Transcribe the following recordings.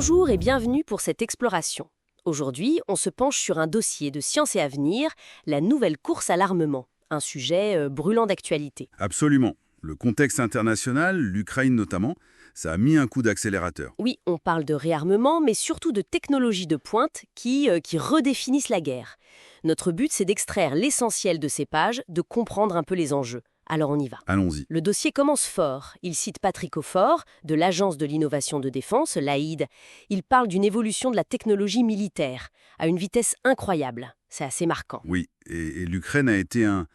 Bonjour et bienvenue pour cette exploration. Aujourd'hui, on se penche sur un dossier de Science et Avenir, la nouvelle course à l'armement, un sujet brûlant d'actualité. Absolument. Le contexte international, l'Ukraine notamment, ça a mis un coup d'accélérateur. Oui, on parle de réarmement, mais surtout de technologies de pointe qui redéfinissent la guerre. Notre but, c'est d'extraire l'essentiel de ces pages, de comprendre un peu les enjeux. Alors on y va. Allons-y. Le dossier commence fort. Il cite Patrick Auffort, de l'Agence de l'innovation de défense, l'AID. Il parle d'une évolution de la technologie militaire, à une vitesse incroyable. C'est assez marquant. Oui, et l'Ukraine a été un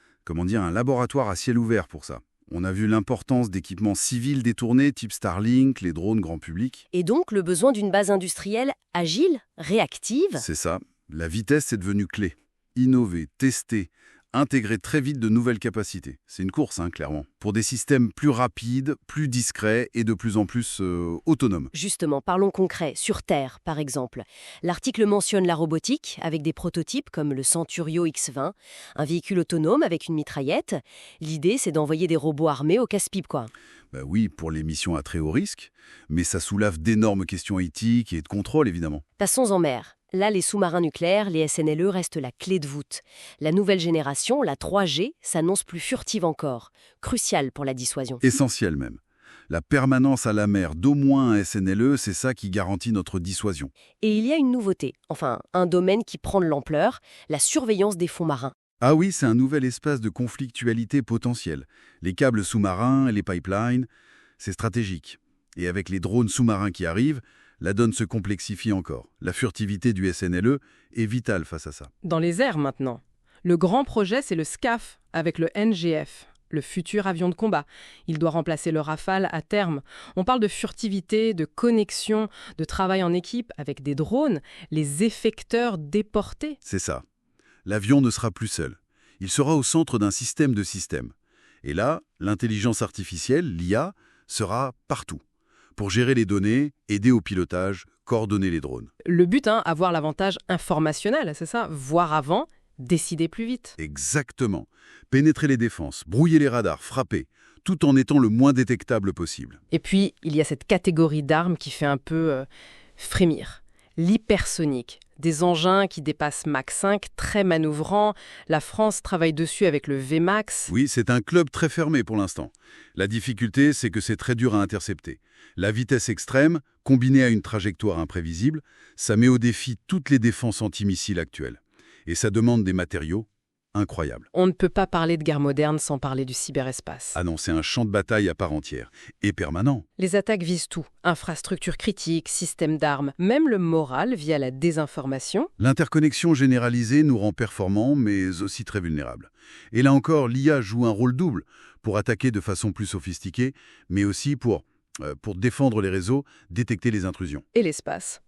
laboratoire à ciel ouvert pour ça. On a vu l'importance d'équipements civils détournés, type Starlink, les drones grand public. Et donc le besoin d'une base industrielle agile, réactive. C'est ça. La vitesse est devenue clé. Innover, tester, intégrer très vite de nouvelles capacités. C'est une course, clairement. Pour des systèmes plus rapides, plus discrets et de plus en plus autonomes. Justement, parlons concret, sur Terre, par exemple. L'article mentionne la robotique, avec des prototypes comme le Centurio X-20, un véhicule autonome avec une mitraillette. L'idée, c'est d'envoyer des robots armés au casse-pipe, quoi. Oui, pour les missions à très haut risque, mais ça soulève d'énormes questions éthiques et de contrôle, évidemment. Passons en mer. Là, les sous-marins nucléaires, les SNLE, restent la clé de voûte. La nouvelle génération, la 3G, s'annonce plus furtive encore. Cruciale pour la dissuasion. Essentiel même. La permanence à la mer d'au moins un SNLE, c'est ça qui garantit notre dissuasion. Et il y a une nouveauté, enfin, un domaine qui prend de l'ampleur, la surveillance des fonds marins. Ah oui, c'est un nouvel espace de conflictualité potentielle. Les câbles sous-marins et les pipelines, c'est stratégique. Et avec les drones sous-marins qui arrivent, la donne se complexifie encore. La furtivité du SNLE est vitale face à ça. Dans les airs maintenant. Le grand projet, c'est le SCAF, avec le NGF, le futur avion de combat. Il doit remplacer le Rafale à terme. On parle de furtivité, de connexion, de travail en équipe avec des drones, les effecteurs déportés. C'est ça. L'avion ne sera plus seul. Il sera au centre d'un système de systèmes. Et là, l'intelligence artificielle, l'IA, sera partout. Pour gérer les données, aider au pilotage, coordonner les drones. Le but, avoir l'avantage informationnel, c'est ça, voir avant, décider plus vite. Exactement. Pénétrer les défenses, brouiller les radars, frapper, tout en étant le moins détectable possible. Et puis, il y a cette catégorie d'armes qui fait un peu frémir. L'hypersonique. Des engins qui dépassent Mach 5, très manœuvrants. La France travaille dessus avec le VMAX. Oui, c'est un club très fermé pour l'instant. La difficulté, c'est que c'est très dur à intercepter. La vitesse extrême, combinée à une trajectoire imprévisible, ça met au défi toutes les défenses antimissiles actuelles. Et ça demande des matériaux incroyables. On ne peut pas parler de guerre moderne sans parler du cyberespace. Ah non, c'est un champ de bataille à part entière. Et permanent. Les attaques visent tout. Infrastructures critiques, systèmes d'armes, même le moral via la désinformation. L'interconnexion généralisée nous rend performants, mais aussi très vulnérables. Et là encore, l'IA joue un rôle double, pour attaquer de façon plus sophistiquée, mais aussi pour défendre les réseaux, détecter les intrusions. Et l'espace.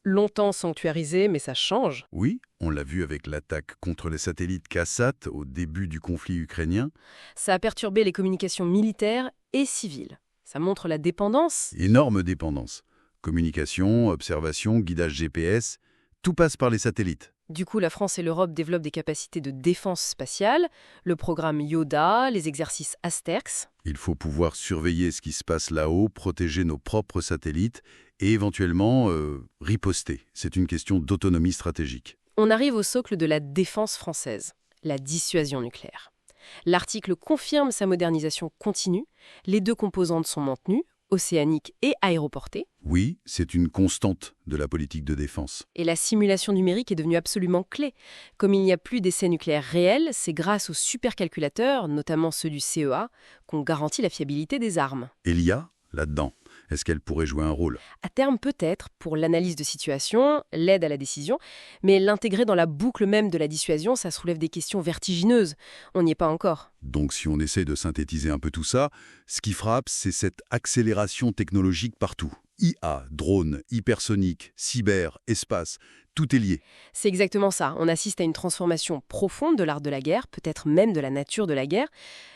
Longtemps sanctuarisé, mais ça change. Oui, on l'a vu avec l'attaque contre les satellites Kassat au début du conflit ukrainien. Ça a perturbé les communications militaires et civiles. Ça montre la dépendance. Énorme dépendance. Communication, observation, guidage GPS, tout passe par les satellites. Du coup, la France et l'Europe développent des capacités de défense spatiale, le programme Yoda, les exercices Asterix. Il faut pouvoir surveiller ce qui se passe là-haut, protéger nos propres satellites et éventuellement riposter. C'est une question d'autonomie stratégique. On arrive au socle de la défense française, la dissuasion nucléaire. L'article confirme sa modernisation continue, les deux composantes sont maintenues, océanique et aéroportée. Oui, c'est une constante de la politique de défense. Et la simulation numérique est devenue absolument clé. Comme il n'y a plus d'essais nucléaires réels, c'est grâce aux supercalculateurs, notamment ceux du CEA, qu'on garantit la fiabilité des armes. Et l'IA, là-dedans, est-ce qu'elle pourrait jouer un rôle? À terme peut-être, pour l'analyse de situation, l'aide à la décision, mais l'intégrer dans la boucle même de la dissuasion, ça soulève des questions vertigineuses. On n'y est pas encore. Donc si on essaie de synthétiser un peu tout ça, ce qui frappe, c'est cette accélération technologique partout. IA, drone, hypersonique, cyber, espace, tout est lié. C'est exactement ça. On assiste à une transformation profonde de l'art de la guerre, peut-être même de la nature de la guerre.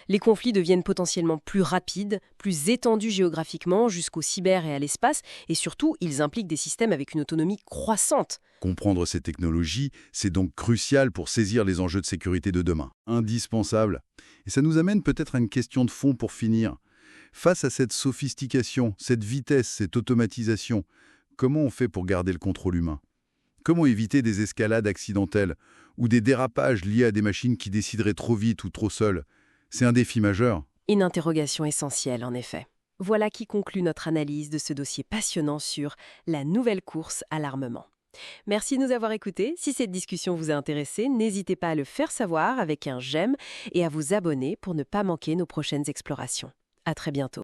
Les conflits deviennent potentiellement plus rapides, plus étendus géographiquement jusqu'au cyber et à l'espace, et surtout, ils impliquent des systèmes avec une autonomie croissante. Comprendre ces technologies, c'est donc crucial pour saisir les enjeux de sécurité de demain. Indispensable. Et ça nous amène peut-être à une question de fond pour finir. Face à cette sophistication, cette vitesse, cette automatisation, comment on fait pour garder le contrôle humain? Comment éviter des escalades accidentelles ou des dérapages liés à des machines qui décideraient trop vite ou trop seules? C'est un défi majeur. Une interrogation essentielle, en effet. Voilà qui conclut notre analyse de ce dossier passionnant sur la nouvelle course à l'armement. Merci de nous avoir écoutés. Si cette discussion vous a intéressé, n'hésitez pas à le faire savoir avec un j'aime et à vous abonner pour ne pas manquer nos prochaines explorations. À très bientôt.